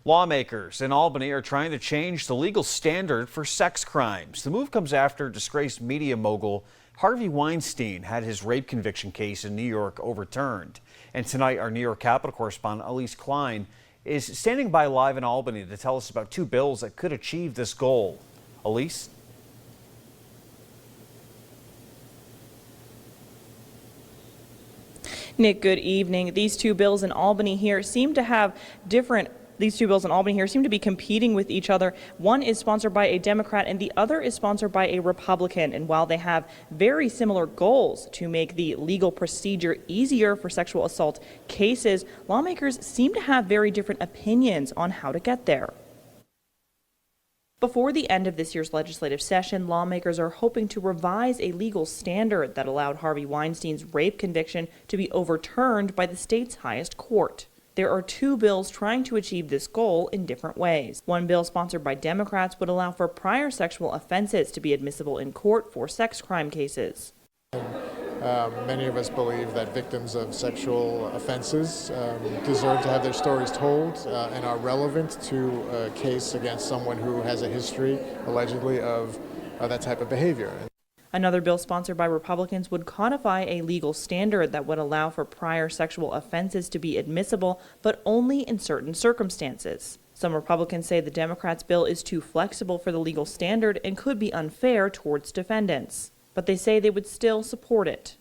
Lawmakers in Albany are trying to change the legal standard for sex crimes. The move comes after disgraced media mogul Harvey Weinstein had his rape conviction case in New York overturned. And tonight, our New York Capitol correspondent Elise Klein is standing by live in Albany to tell us about two bills that could achieve this goal. Elise? Nick, good evening. These two bills in Albany here seem to be competing with each other. One is sponsored by a Democrat and the other is sponsored by a Republican. And while they have very similar goals to make the legal procedure easier for sexual assault cases, lawmakers seem to have very different opinions on how to get there. Before the end of this year's legislative session, lawmakers are hoping to revise a legal standard that allowed Harvey Weinstein's rape conviction to be overturned by the state's highest court. There are two bills trying to achieve this goal in different ways. One bill sponsored by Democrats would allow for prior sexual offenses to be admissible in court for sex crime cases. Many of us believe that victims of sexual offenses deserve to have their stories told and are relevant to a case against someone who has a history, allegedly, of that type of behavior. Another bill sponsored by Republicans would codify a legal standard that would allow for prior sexual offenses to be admissible, but only in certain circumstances. Some Republicans say the Democrats' bill is too flexible for the legal standard and could be unfair towards defendants. But they say they would still support it.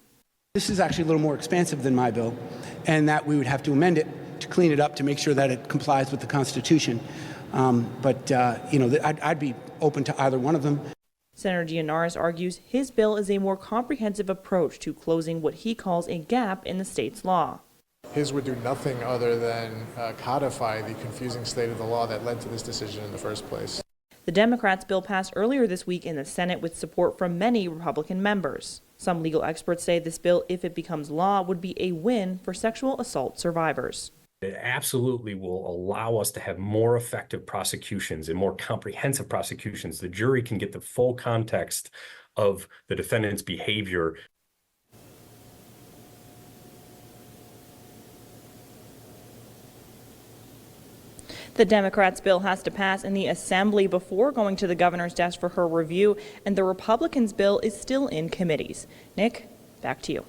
This is actually a little more expansive than my bill, and that we would have to amend it to clean it up to make sure that it complies with the Constitution. I'd be open to either one of them. Senator Gianaris argues his bill is a more comprehensive approach to closing what he calls a gap in the state's law. His would do nothing other than codify the confusing state of the law that led to this decision in the first place. The Democrats' bill passed earlier this week in the Senate with support from many Republican members. Some legal experts say this bill, if it becomes law, would be a win for sexual assault survivors. It absolutely will allow us to have more effective prosecutions and more comprehensive prosecutions. The jury can get the full context of the defendant's behavior. The Democrats' bill has to pass in the Assembly before going to the governor's desk for her review, and the Republicans' bill is still in committees. Nick, back to you.